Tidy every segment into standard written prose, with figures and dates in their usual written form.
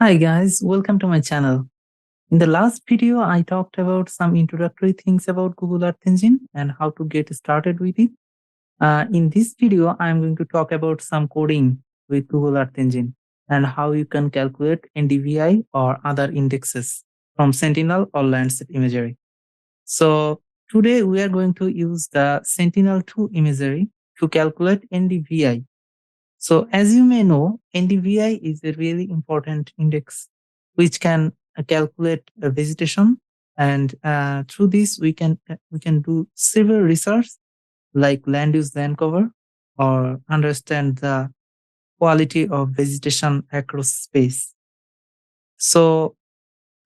Hi guys, welcome to my channel. In the last video, I talked about some introductory things about Google Earth Engine and how to get started with it. In this video, I'm going to talk about some coding with Google Earth Engine and how you can calculate NDVI or other indexes from Sentinel or Landsat imagery. So today we are going to use the Sentinel-2 imagery to calculate NDVI. So as you may know, NDVI is a really important index which can calculate vegetation, and through this we can do several research like land use, land cover, or understand the quality of vegetation across space. So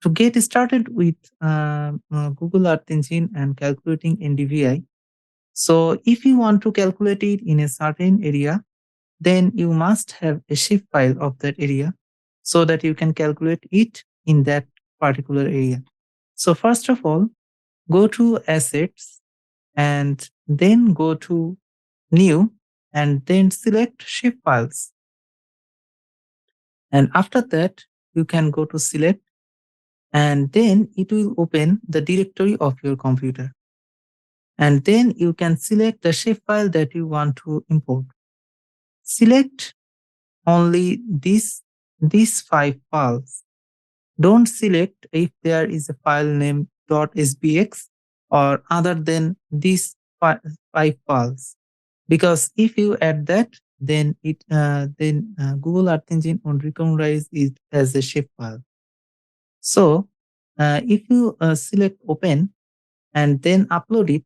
to get started with Google Earth Engine and calculating NDVI, so if you want to calculate it in a certain area, then you must have a Shapefile of that area so that you can calculate it in that particular area. So first of all, go to Assets and then go to New and then select Shapefiles. And after that, you can go to Select and then it will open the directory of your computer. And then you can select the shapefile that you want to import. Select only these 5 files. Don't select if there is a file name .sbx or other than these 5 files, because if you add that, then Google Earth Engine won't recognize it as a shapefile. So if you select open and then upload it,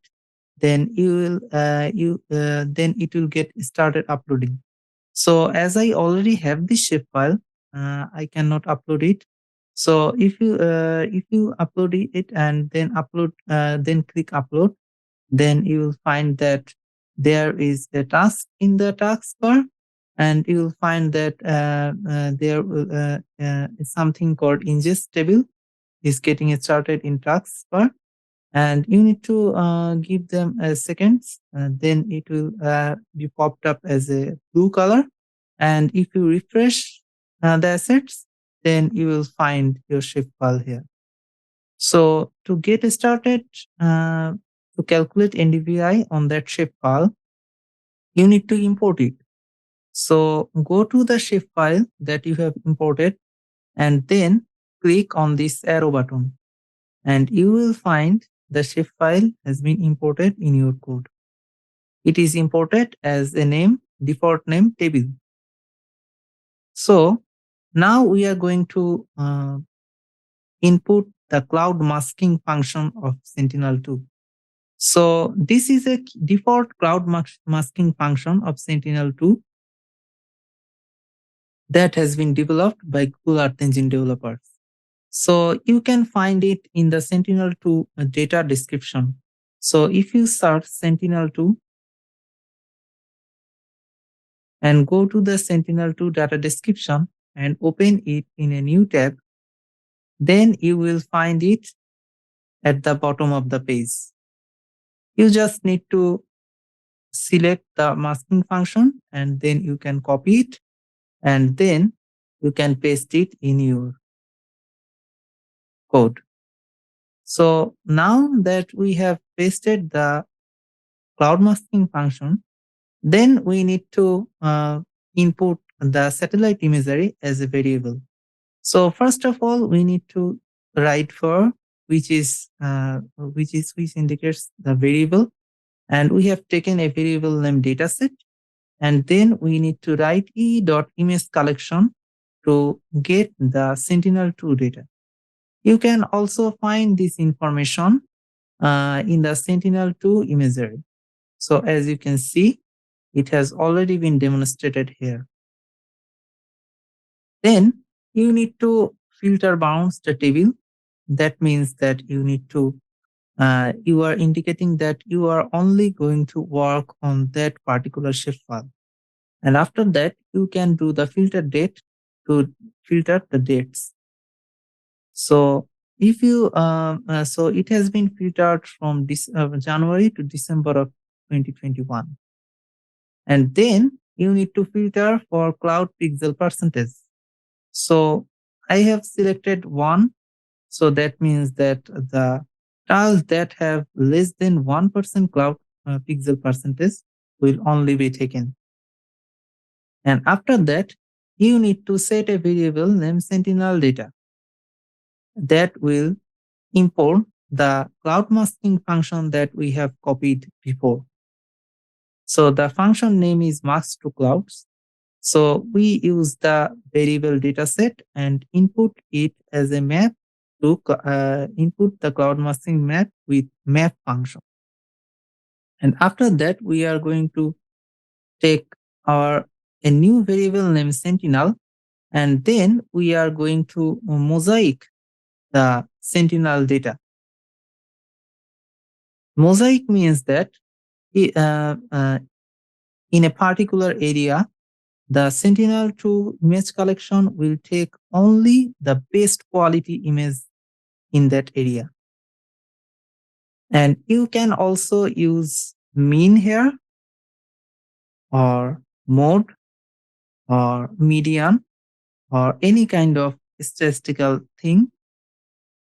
then then it will get started uploading. So as I already have this shapefile, I cannot upload it. So if you upload it and then then click upload, then you will find that there is a task in the taskbar, and you will find that there is something called ingest table is getting started in taskbar, and you need to give them a second. Then it will be popped up as a blue color, and if you refresh the assets, then you will find your shapefile here. So to get started to calculate NDVI on that shapefile, you need to import it. So go to the shapefile that you have imported and then click on this arrow button, and you will find the shapefile has been imported in your code. It is imported as a default name table. So now we are going to input the cloud masking function of Sentinel-2. So this is a default cloud masking function of Sentinel-2 that has been developed by Google Earth Engine developers. So you can find it in the Sentinel-2 data description. So if you search Sentinel-2 and go to the Sentinel-2 data description and open it in a new tab, then you will find it at the bottom of the page. You just need to select the masking function and then you can copy it and then you can paste it in your code. So now that we have pasted the cloud masking function, then we need to input the satellite imagery as a variable. So first of all, we need to write for which indicates the variable, and we have taken a variable named dataset, and then we need to write e.image collection to get the Sentinel-2 data. You can also find this information in the Sentinel-2 imagery. So as you can see, it has already been demonstrated here. Then you need to filter bounds the table. That means that you need to, you are indicating that you are only going to work on that particular shapefile. And after that, you can do the filter date to filter the dates. So if you, so it has been filtered from this January to December of 2021. And then you need to filter for cloud pixel percentage. So I have selected 1. So that means that the tiles that have less than 1% cloud pixel percentage will only be taken. And after that, you need to set a variable named Sentinel data that will import the cloud masking function that we have copied before. So the function name is mask to clouds. So we use the variable dataset and input it as a map to input the cloud masking map with map function. And after that, we are going to take a new variable named Sentinel, and then we are going to mosaic the Sentinel data. Mosaic means that in a particular area, the Sentinel-2 image collection will take only the best quality image in that area. And you can also use mean here, or mode, or median, or any kind of statistical thing.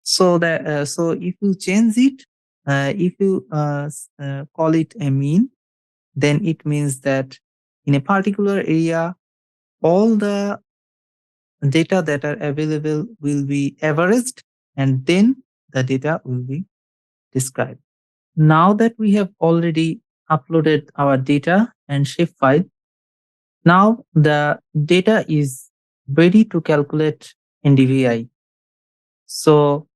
So that so if you change it, if you call it a mean, then it means that in a particular area, all the data that are available will be averaged, and then the data will be described. Now that we have already uploaded our data and shapefile, now the data is ready to calculate NDVI. So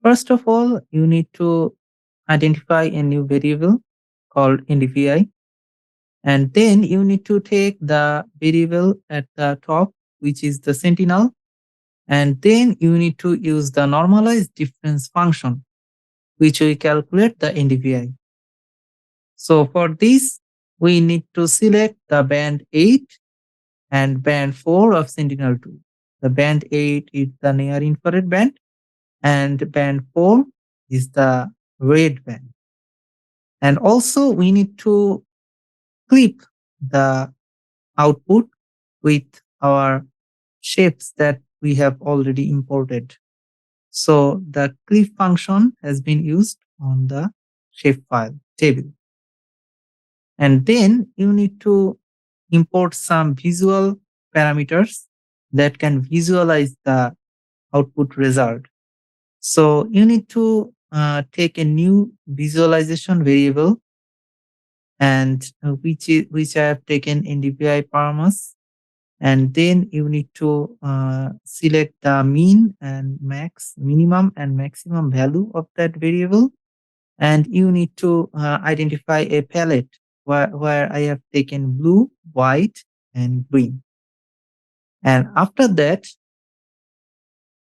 first of all, you need to identify a new variable called NDVI, and then you need to take the variable at the top, which is the Sentinel, and then you need to use the normalized difference function, which will calculate the NDVI. So for this, we need to select the band 8 and band 4 of Sentinel-2. The band 8 is the near infrared band, and band 4 is the red band. And also we need to clip the output with our shapes that we have already imported. So the clip function has been used on the shapefile table. And then you need to import some visual parameters that can visualize the output result. So you need to take a new visualization variable, and which I have taken NDVI parameters, and then you need to select the mean and minimum and maximum value of that variable, and you need to identify a palette where I have taken blue, white, and green. And after that,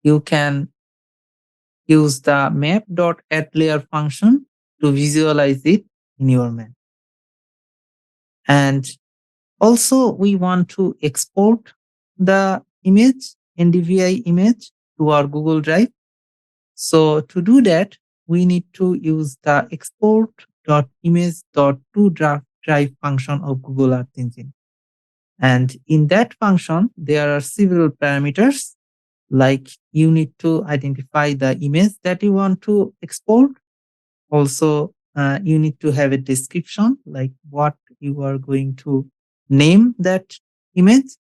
you can use the map.addLayer function to visualize it in your map. And also, we want to export the image, NDVI image, to our Google Drive. So to do that, we need to use the export.image.toDrive function of Google Earth Engine. And in that function, there are several parameters, like you need to identify the image that you want to export. Also, you need to have a description, like what you are going to name that image.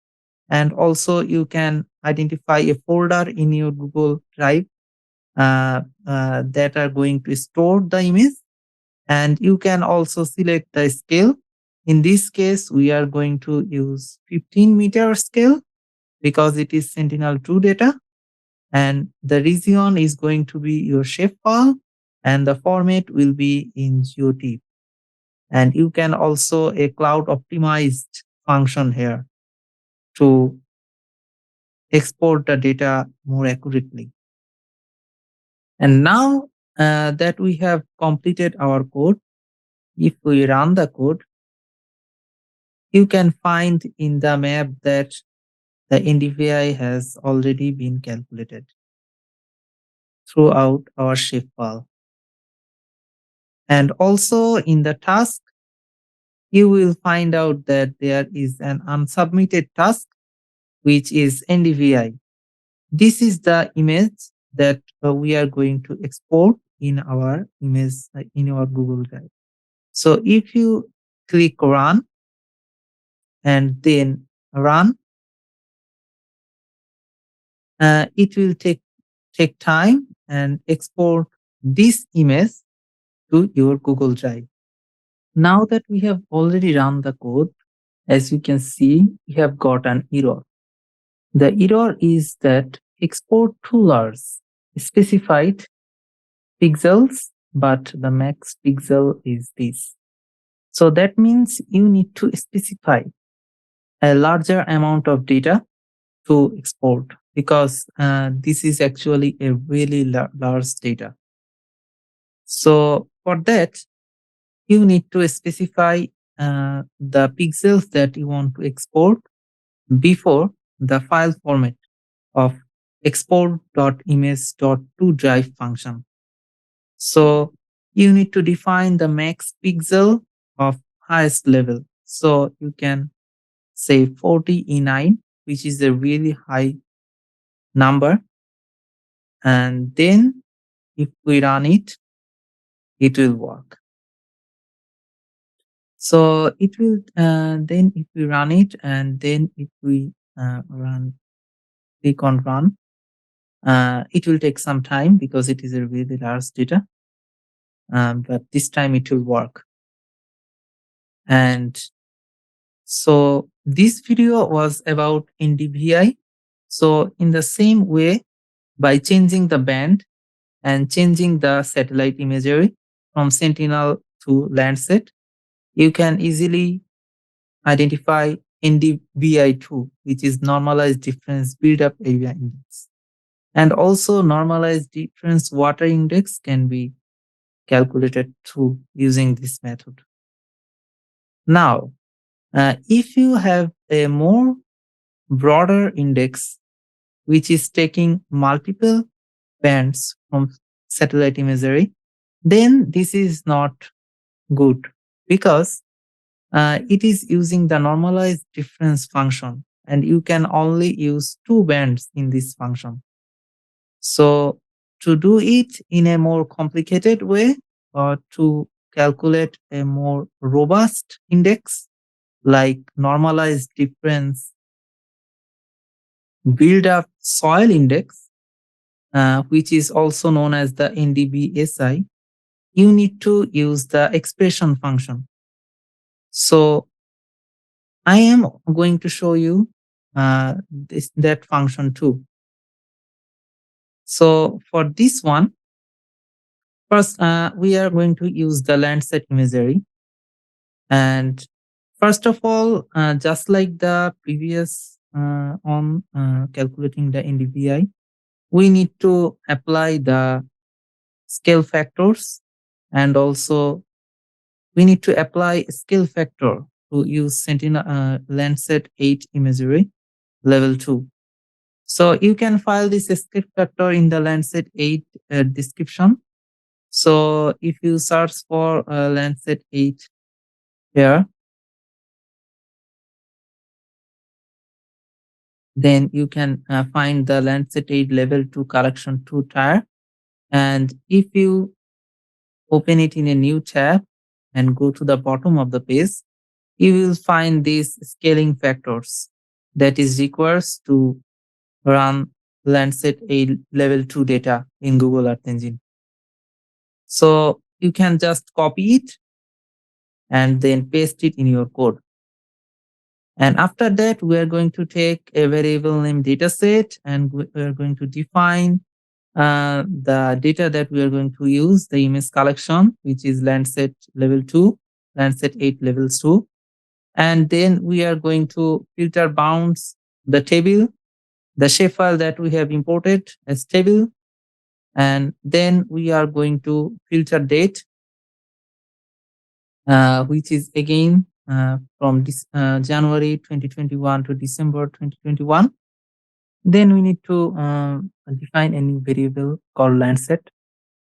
And also, you can identify a folder in your Google Drive that are going to store the image. And you can also select the scale. In this case, we are going to use 15-meter scale because it is Sentinel-2 data. And the region is going to be your shapefile, and the format will be in GeoTIFF. And you can also a cloud optimized function here to export the data more accurately. And now that we have completed our code, if we run the code, you can find in the map that the NDVI has already been calculated throughout our shapefile. And also in the task, you will find out that there is an unsubmitted task, which is NDVI. This is the image that we are going to export in our image in our Google Drive. So if you click run and then run, it will take time and export this image to your Google Drive. Now that we have already run the code, as you can see, we have got an error. The error is that export too large specified pixels, but the max pixel is this. So that means you need to specify a larger amount of data to export because this is actually a really large data. So for that, you need to specify the pixels that you want to export before the file format of export.image.toDrive function. So you need to define the max pixel of highest level. So you can say 40E9, which is a really high number. And then if we run it, it will work. So it will, then if we run it and then if we click on run, it will take some time because it is a really large data. But this time it will work. And so this video was about NDVI. So in the same way, by changing the band and changing the satellite imagery from Sentinel to Landsat, you can easily identify NDBI2, which is normalized difference build-up area index. And also normalized difference water index can be calculated through using this method. Now, if you have a more broader index, which is taking multiple bands from satellite imagery, then this is not good because it is using the normalized difference function and you can only use 2 bands in this function. So to do it in a more complicated way or to calculate a more robust index like normalized difference build up soil index, which is also known as the NDBSI, you need to use the expression function. So I am going to show you that function too. So for this one, first we are going to use the Landsat imagery. And first of all, just like the previous on calculating the NDVI, we need to apply the scale factors and also we need to apply scale factor to use Sentinel Landsat-8 imagery level 2. So you can file this scale factor in the Landsat-8 description. So if you search for Landsat-8 here, then you can find the Landsat-8 level 2 collection 2 tier. And if you open it in a new tab and go to the bottom of the page, you will find these scaling factors that is requires to run Landsat-8 level 2 data in Google Earth Engine. So you can just copy it and then paste it in your code. And after that, we are going to take a variable named dataset and we are going to define the data that we are going to use, the image collection, which is Landsat level 2, Landsat-8 level 2. And then we are going to filter bounds the table, the shapefile that we have imported as table. And then we are going to filter date, which is again from this, January 2021 to December 2021. Then we need to define a new variable called Landsat,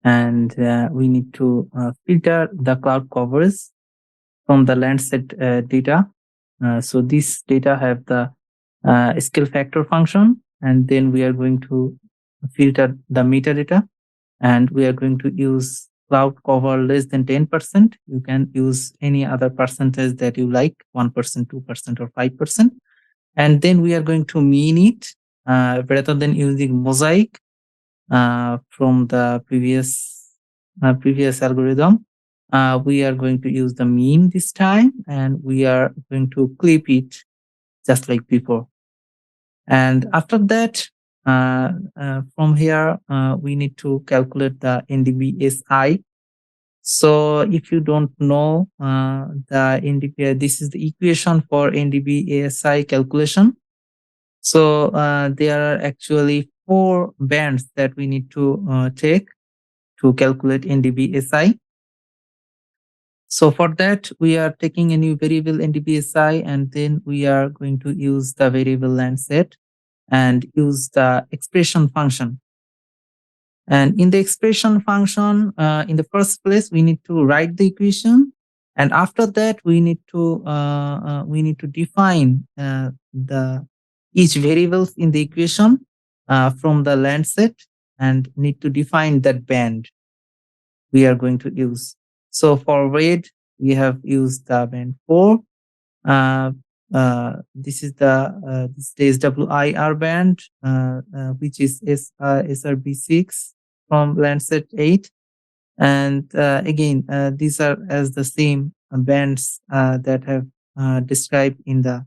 and we need to filter the cloud coverage from the Landsat data. So this data have the scale factor function, and then we are going to filter the metadata, and we are going to use cloud cover less than 10%. You can use any other percentage that you like, 1%, 2%, or 5%. And then we are going to mean it rather than using mosaic from the previous algorithm. We are going to use the mean this time, and we are going to clip it just like before. And after that, from here, we need to calculate the NDBSI. So if you don't know the NDBSI, this is the equation for NDBSI calculation. So there are actually 4 bands that we need to take to calculate NDBSI. So for that, we are taking a new variable NDBSI, and then we are going to use the variable Landsat and use the expression function. And in the expression function, in the first place, we need to write the equation, and after that, we need to define the each variables in the equation from the Landsat, and need to define that band we are going to use. So for red, we have used the band 4. This is the SWIR band, which is SRB6 from Landsat-8. And again, these are as the same bands that have described in the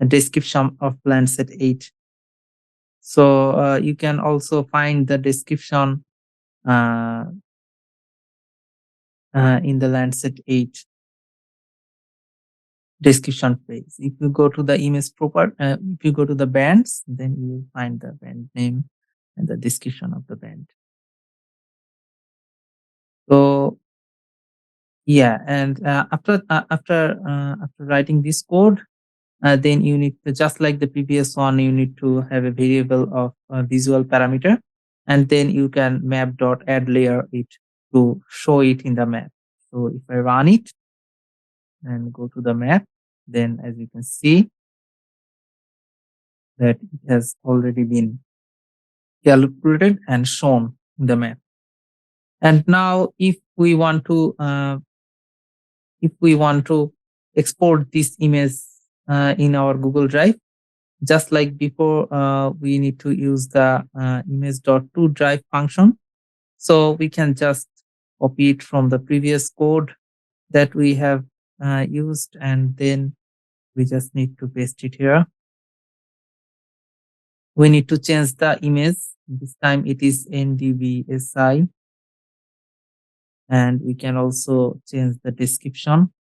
description of Landsat-8. So you can also find the description in the Landsat-8 description page. If you go to the image if you go to the bands, then you will find the band name and the description of the band. So yeah, and after writing this code, then you need to, just like the previous one, you need to have a variable of visual parameter, and then you can map.add layer it to show it in the map. So if I run it and go to the map, then as you can see that it has already been calculated and shown in the map. And now if we want to export this image in our Google Drive, just like before, we need to use the image.toDrive function. So we can just copy it from the previous code that we have used, and then we just need to paste it here. We need to change the image. This time it is NDBSI. And we can also change the description.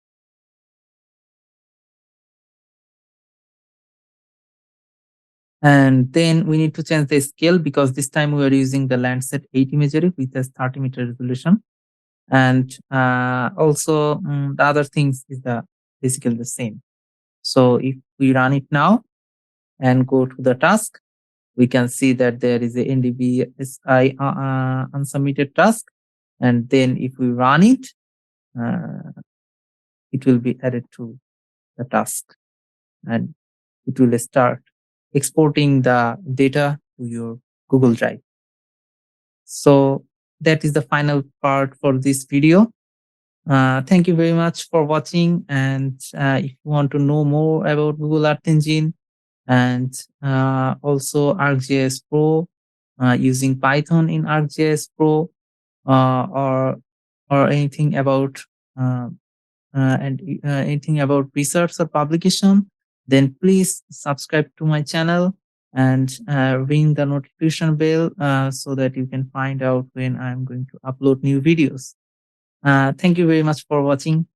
And then we need to change the scale, because this time we are using the Landsat-8 imagery with a 30-meter resolution. And also the other things is basically the same. So if we run it now and go to the task, we can see that there is a NDBSI unsubmitted task. And then if we run it, it will be added to the task, and it will start exporting the data to your Google Drive. So that is the final part for this video. Thank you very much for watching. And if you want to know more about Google Earth Engine and also ArcGIS Pro, using Python in ArcGIS Pro, or anything about anything about research or publication, then please subscribe to my channel and ring the notification bell so that you can find out when I'm going to upload new videos. Thank you very much for watching.